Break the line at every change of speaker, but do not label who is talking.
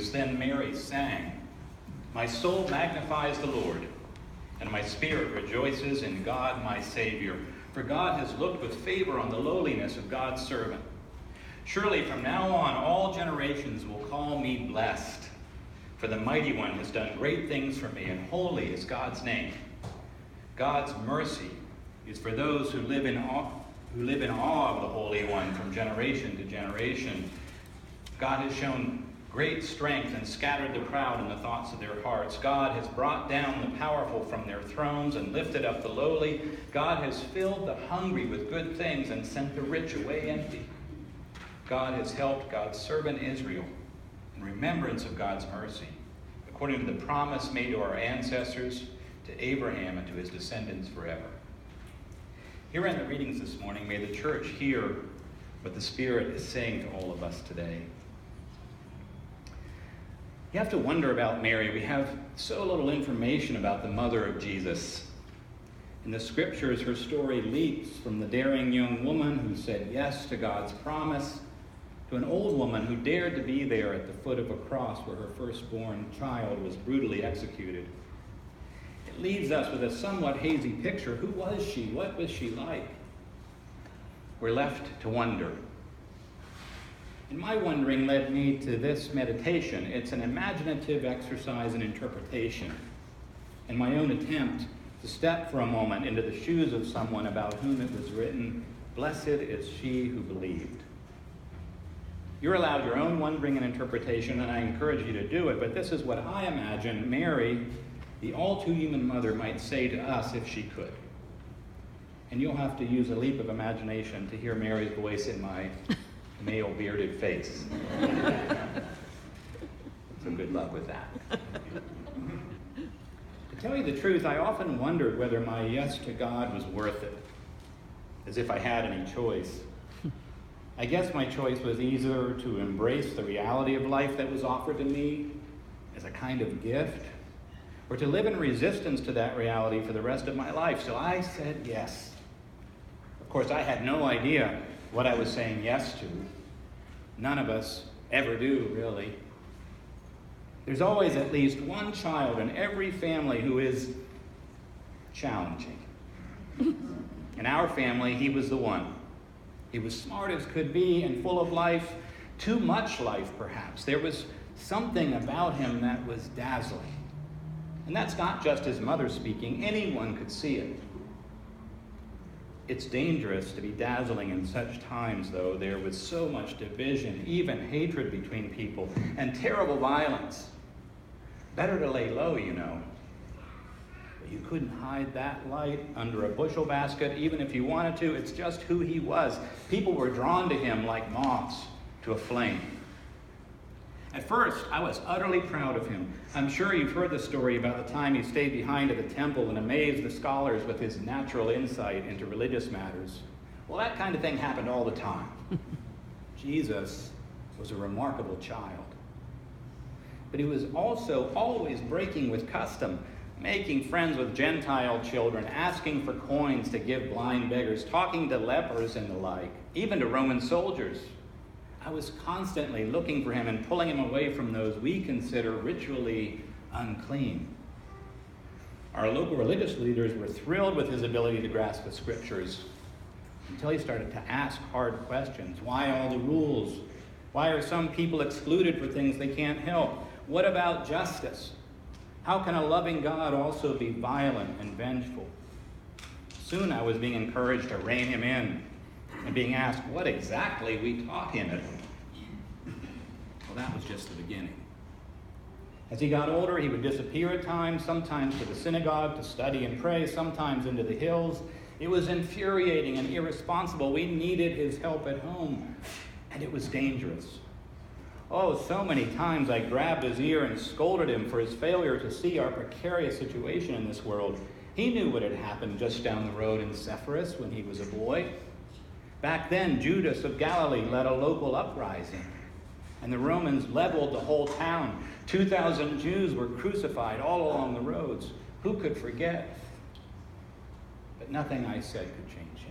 Hebrews, then Mary sang, "My soul magnifies the Lord, and my spirit rejoices in God my Savior. For God has looked with favor on the lowliness of God's servant. Surely from now on all generations will call me blessed. For the Mighty One has done great things for me, and holy is God's name. God's mercy is for those who live in awe of the Holy One from generation to generation. God has shown great strength and scattered the proud in the thoughts of their hearts. God has brought down the powerful from their thrones and lifted up the lowly. God has filled the hungry with good things and sent the rich away empty. God has helped God's servant Israel in remembrance of God's mercy, according to the promise made to our ancestors, to Abraham and to his descendants forever." Here in the readings this morning, may the church hear what the Spirit is saying to all of us today. You have to wonder about Mary. We have so little information about the mother of Jesus. In the scriptures, her story leaps from the daring young woman who said yes to God's promise to an old woman who dared to be there at the foot of a cross where her firstborn child was brutally executed. It leaves us with a somewhat hazy picture. Who was she? What was she like? We're left to wonder. And my wondering led me to this meditation. It's an imaginative exercise in interpretation, and my own attempt to step for a moment into the shoes of someone about whom it was written, "Blessed is she who believed." You're allowed your own wondering and interpretation, and I encourage you to do it, but this is what I imagine Mary, the all-too-human mother, might say to us if she could. And you'll have to use a leap of imagination to hear Mary's voice in my male bearded face. So good luck with that. To tell you the truth, I often wondered whether my yes to God was worth it, as if I had any choice. I guess my choice was either to embrace the reality of life that was offered to me as a kind of gift, or to live in resistance to that reality for the rest of my life. So I said yes. Of course, I had no idea what I was saying yes to. None of us ever do, really. There's always at least one child in every family who is challenging. In our family, he was the one. He was smart as could be and full of life, too much life perhaps. There was something about him that was dazzling. And that's not just his mother speaking. Anyone could see it. It's dangerous to be dazzling in such times, though. There was so much division, even hatred between people, and terrible violence. Better to lay low, you know. But you couldn't hide that light under a bushel basket, even if you wanted to. It's just who he was. People were drawn to him like moths to a flame. At first, I was utterly proud of him. I'm sure you've heard the story about the time he stayed behind at the temple and amazed the scholars with his natural insight into religious matters. Well, that kind of thing happened all the time. Jesus was a remarkable child. But he was also always breaking with custom, making friends with Gentile children, asking for coins to give blind beggars, talking to lepers and the like, even to Roman soldiers. I was constantly looking for him and pulling him away from those we consider ritually unclean. Our local religious leaders were thrilled with his ability to grasp the scriptures until he started to ask hard questions. Why all the rules? Why are some people excluded for things they can't help? What about justice? How can a loving God also be violent and vengeful? Soon I was being encouraged to rein him in and being asked what exactly we taught him at home. Well, that was just the beginning. As he got older, he would disappear at times, sometimes to the synagogue to study and pray, sometimes into the hills. It was infuriating and irresponsible. We needed his help at home, and it was dangerous. Oh, so many times I grabbed his ear and scolded him for his failure to see our precarious situation in this world. He knew what had happened just down the road in Sepphoris when he was a boy. Back then, Judas of Galilee led a local uprising, and the Romans leveled the whole town. 2,000 Jews were crucified all along the roads. Who could forget? But nothing I said could change him.